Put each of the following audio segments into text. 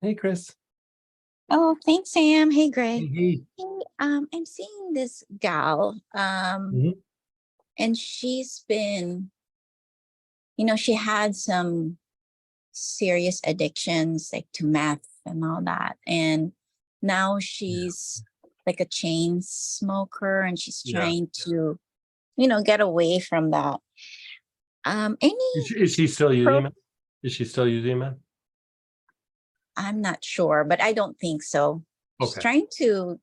Hey, Chris. Oh, thanks, Sam. Hey, Hey, Greg. hey. Hey, I'm seeing this gal, Mhm. and she's been, she had some serious addictions like to meth and all that. And now Yeah, she's like a chain smoker and she's yeah. trying to, get away from that. Any Is she still pro using it? Is she still using it? I'm not sure, but I don't think so. She's Okay. trying to,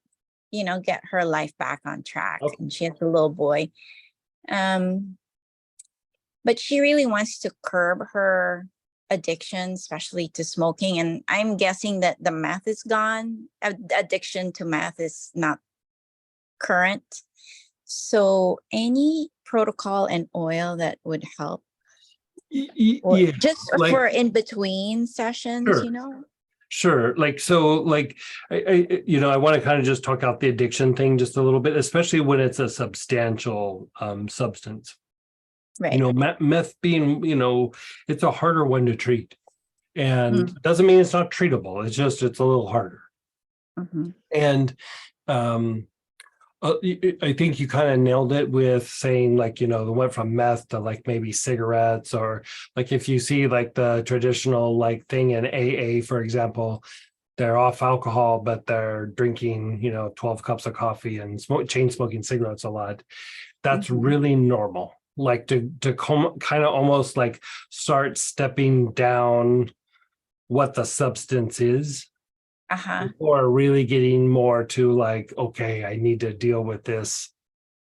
get her life back on track. Okay. And she has a little boy. Um, but she really wants to curb her addiction, especially to smoking. And I'm guessing that the meth is gone. Addiction to meth is not current. So any protocol and oil that would help, or Yeah, just like for in between sessions, sure, sure. Like so, like I want to kind of just talk out the addiction thing just a little bit, especially when it's a substantial substance. Right. Meth being, it's a harder one to treat, and Mm-hmm. doesn't mean it's not treatable. It's a little harder, and um I think you kind of nailed it with saying like, they went from meth to like maybe cigarettes, or like if you see like the traditional like thing in AA, for example, they're off alcohol, but they're drinking, 12 cups of coffee and chain smoking cigarettes a lot. That's Mm-hmm. really normal. Like to kind of almost like start stepping down what the substance is Uh-huh. before really getting more to like, okay, I need to deal with this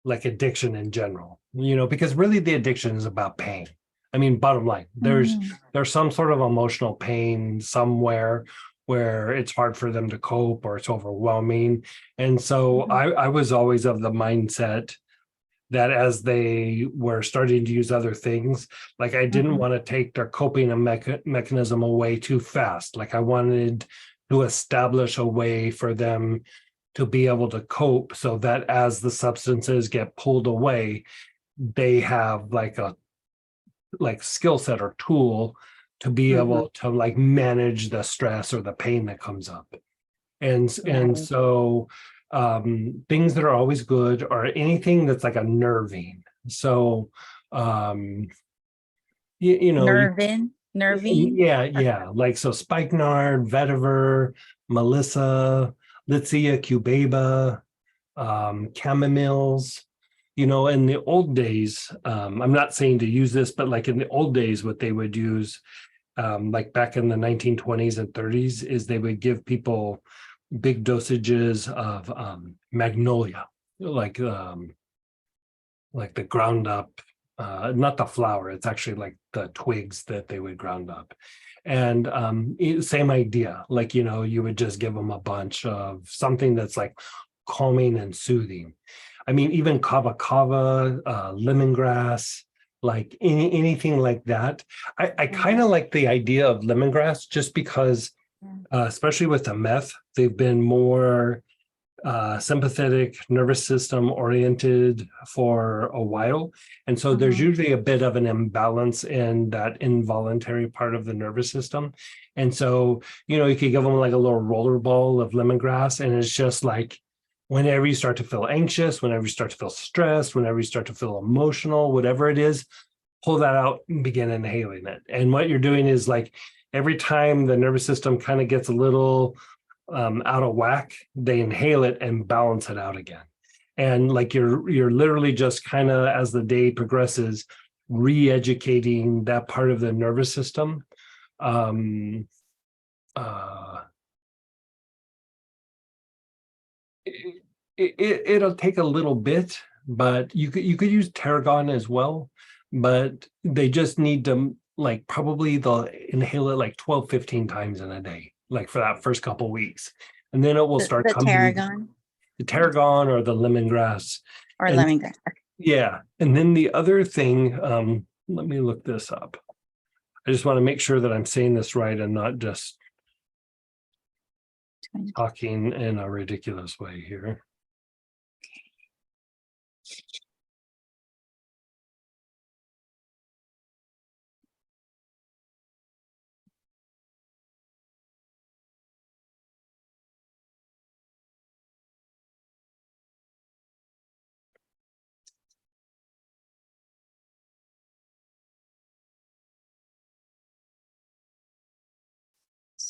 like addiction in general, because really the addiction is about pain. I mean, bottom line, Mm-hmm. there's some sort of emotional pain somewhere where it's hard for them to cope or it's overwhelming. And so I was always of the mindset that as they were starting to use other things, like I didn't Mm-hmm. want to take their coping mechanism away too fast. Like I wanted to establish a way for them to be able to cope so that as the substances get pulled away, they have like a like skill set or tool to be Mm-hmm. able to like manage the stress or the pain that comes up. And Right. so things that are always good are anything that's like a nervine. So um Nervine. yeah, like so spikenard, vetiver, melissa, litsea cubeba, chamomiles. In the old days, I'm not saying to use this, but like in the old days, what they would use, like back in the 1920s and 30s, is they would give people big dosages of magnolia, like like the ground up, not the flower. It's actually like the twigs that they would ground up. And same idea, like you would just give them a bunch of something that's like calming and soothing. I mean, even kava kava, lemongrass, like anything like that. I kind Mhm. of like the idea of lemongrass just because, especially with the meth, they've been more sympathetic nervous system oriented for a while. And so there's Mhm. usually a bit of an imbalance in that involuntary part of the nervous system. And so, you could give them like a little roller ball of lemongrass, and it's just like whenever you start to feel anxious, whenever you start to feel stressed, whenever you start to feel emotional, whatever it is, pull that out and begin inhaling it. And what you're doing is like every time the nervous system kind of gets a little out of whack, they inhale it and balance it out again. And like you're literally just kind of as the day progresses, re-educating that part of the nervous system. Um, uh, it'll take a little bit, but you could use tarragon as well, but they just need to like probably they'll inhale it like 12, 15 times in a day, like for that first couple of weeks. And then it will start The coming tarragon the tarragon or the lemongrass. or And lemongrass. yeah, and then the other thing, let me look this up. I just want to make sure that I'm saying this right and not just talking in a ridiculous way here.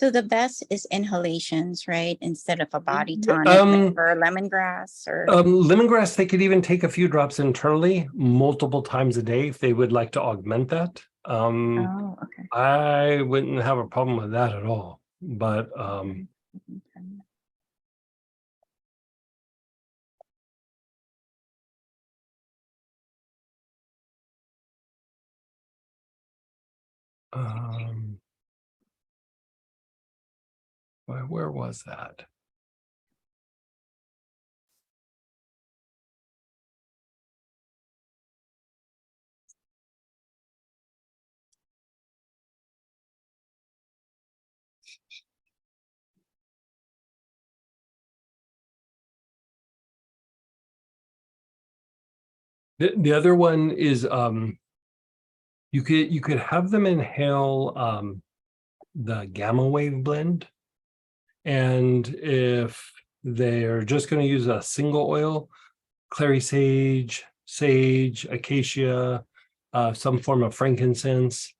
So the best is inhalations, right? Instead of a body Yeah, tonic like or lemongrass or lemongrass, they could even take a few drops internally multiple times a day if they would like to augment that. oh, okay. I wouldn't have a problem with that at all. But Okay. where was that? The other one is you could have them inhale the gamma wave blend. And if they're just going to use a single oil, clary sage, sage, acacia, some form of frankincense,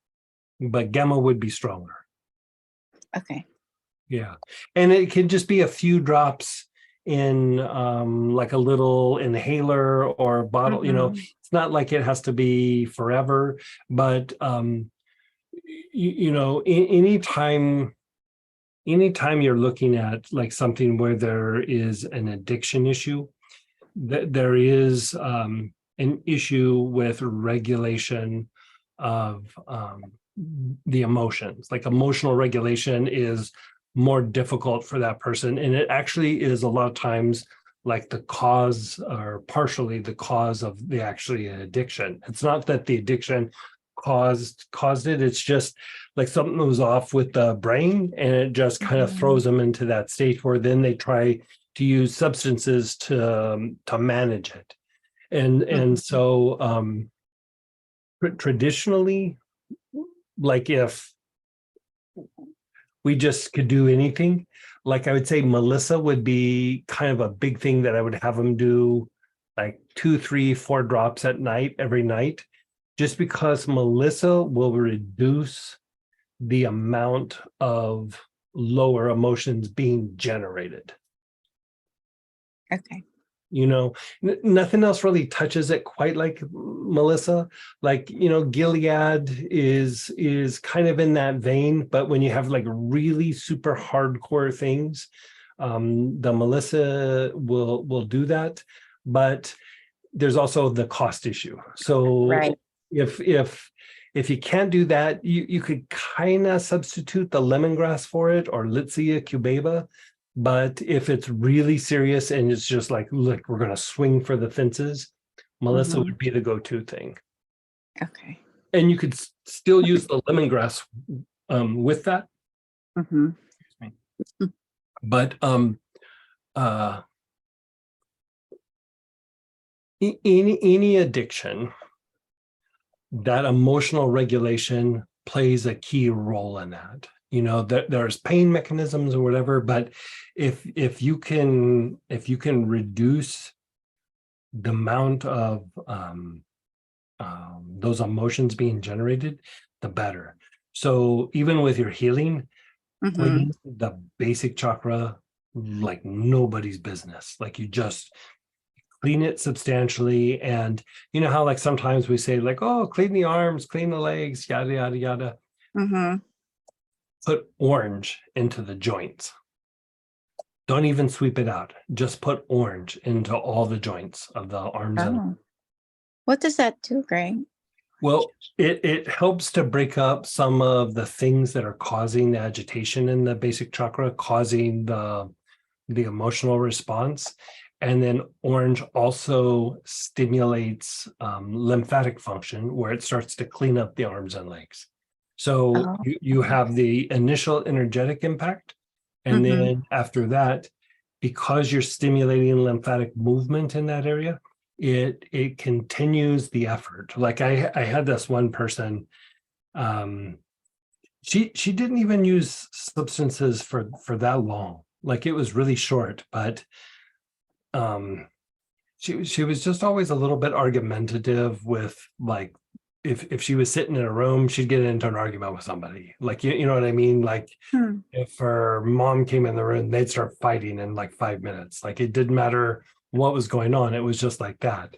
but gamma would be stronger. Okay. Yeah. And it can just be a few drops in like a little inhaler or bottle, it's not like it has to be forever, but anytime you're looking at like something where there is an addiction issue, there is an issue with regulation of the emotions. Like emotional regulation is more difficult for that person, and it actually is a lot of times like the cause or partially the cause of the actually addiction. It's not that the addiction caused it, it's just like something was off with the brain, and it just kind of throws them into that state where then they try to use substances to manage it. And so traditionally, like if we just could do anything, like I would say Melissa would be kind of a big thing that I would have them do like 2, 3, 4 drops at night every night, just because Melissa will reduce the amount of lower emotions being generated. Okay. Nothing else really touches it quite like Melissa. Like, Gilead is kind of in that vein, but when you have like really super hardcore things, the Melissa will do that. But there's also the cost issue. So Right. if you can't do that, you could kind of substitute the lemongrass for it, or Litsea cubeba. But if it's really serious and it's just like, look, we're going to swing for the fences, Melissa would be the go-to thing. Okay. And you could still use the lemongrass with that. Mm-hmm. But any addiction, that emotional regulation plays a key role in that. There's pain mechanisms or whatever, but if you can reduce the amount of those emotions being generated, the better. So even with your healing, clean the basic chakra like nobody's business. Like you just clean it substantially. And you know how like sometimes we say like, oh, clean the arms, clean the legs, yada, yada, yada. Put orange into the joints. Don't even sweep it out. Just put orange into all the joints of the arms. And what does that do, Greg? Well, it helps to break up some of the things that are causing the agitation in the basic chakra, causing the emotional response. And then orange also stimulates lymphatic function, where it starts to clean up the arms and legs. So you have the initial energetic impact. And then after that, because you're stimulating lymphatic movement in that area, it continues the effort. Like I had this one person, she didn't even use substances for that long. Like it was really short, but she was just always a little bit argumentative with like if she was sitting in a room, she'd get into an argument with somebody. Like, you know what I mean? Like Hmm. if her mom came in the room, they'd start fighting in like 5 minutes. Like it didn't matter what was going on. It was just like that.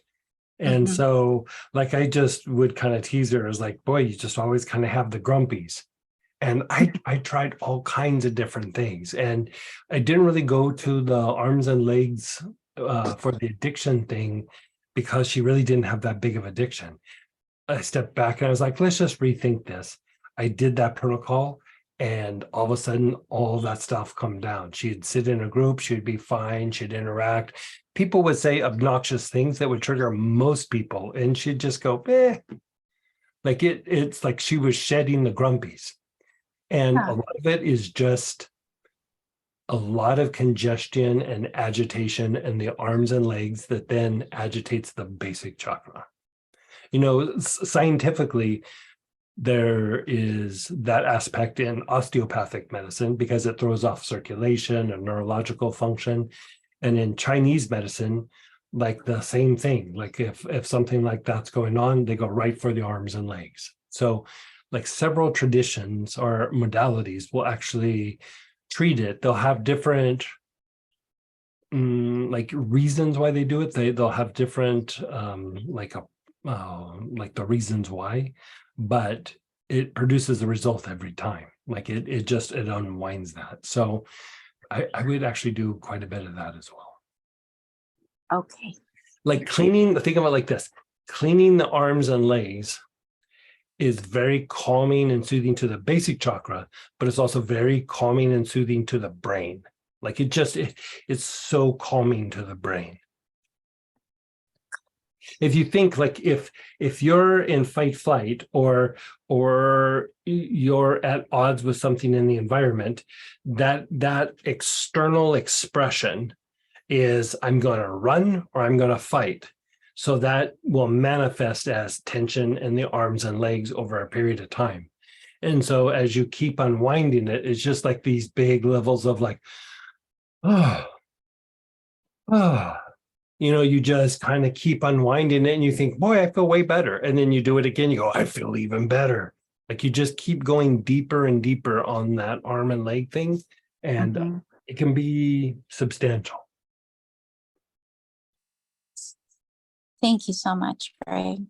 And Mhm. so like I just would kind of tease her as like, boy, you just always kind of have the grumpies. And I tried all kinds of different things. And I didn't really go to the arms and legs for the addiction thing because she really didn't have that big of addiction. I stepped back and I was like, let's just rethink this. I did that protocol, and all of a sudden, all of that stuff come down. She'd sit in a group, she'd be fine, she'd interact. People would say obnoxious things that would trigger most people, and she'd just go, eh. Like it's like she was shedding the grumpies. And a Huh. lot of it is just a lot of congestion and agitation in the arms and legs that then agitates the basic chakra. You know, scientifically, there is that aspect in osteopathic medicine because it throws off circulation and neurological function. And in Chinese medicine, like the same thing. Like if something like that's going on, they go right for the arms and legs. So like several traditions or modalities will actually treat it. They'll have different like reasons why they do it. They'll have different like the reasons why, but it produces a result every time. Like it unwinds that. So I would actually do quite a bit of that as well. Okay. Like cleaning, think of it like this: cleaning the arms and legs is very calming and soothing to the basic chakra, but it's also very calming and soothing to the brain. Like it's so calming to the brain. If you think like if you're in fight flight or you're at odds with something in the environment, that external expression is I'm going to run or I'm going to fight. So that will manifest as tension in the arms and legs over a period of time. And so as you keep unwinding it, it's just like these big levels of like, oh, oh, you know, you just kind of keep unwinding it and you think, boy, I feel way better. And then you do it again, you go, I feel even better. Like you just keep going deeper and deeper on that arm and leg thing. And Mhm. it can be substantial. Thank you so much, Greg.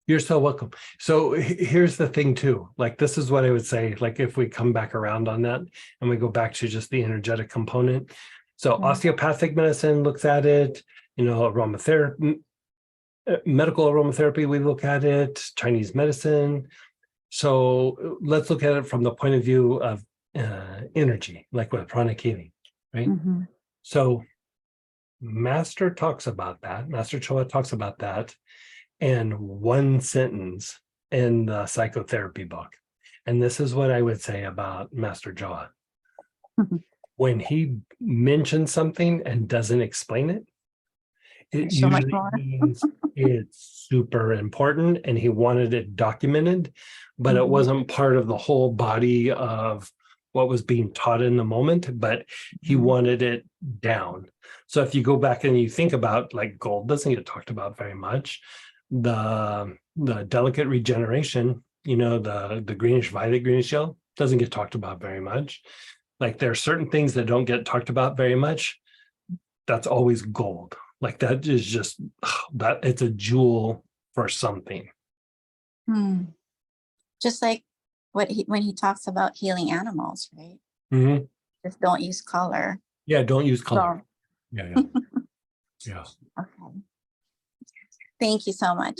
You're so welcome. So here's the thing too, like this is what I would say, like if we come back around on that and we go back to just the energetic component. So Mm. osteopathic medicine looks at it, you know, aromatherapy, medical aromatherapy, we look at it, Chinese medicine. So let's look at it from the point of view of energy, like with pranic healing, right? Mhm. So Master talks about that. Master Choa talks about that in one sentence in the psychotherapy book. And this is what I would say about Master Choa. Mhm. When he mentions something and doesn't explain it, it There's so much usually more. means it's super important and he wanted it documented, but it Mhm. wasn't part of the whole body of what was being taught in the moment, but he Mhm. wanted it down. So if you go back and you think about like gold doesn't get talked about very much, the delicate regeneration, you know, the greenish violet, greenish yellow doesn't get talked about very much. Like there are certain things that don't get talked about very much. That's always gold. Like that is just that it's a jewel for something. Hmm. Just like when he talks about healing animals, right? Mhm. Just don't use color. Yeah, don't use color. So, Yeah, yeah, yeah. okay. Thank you so much.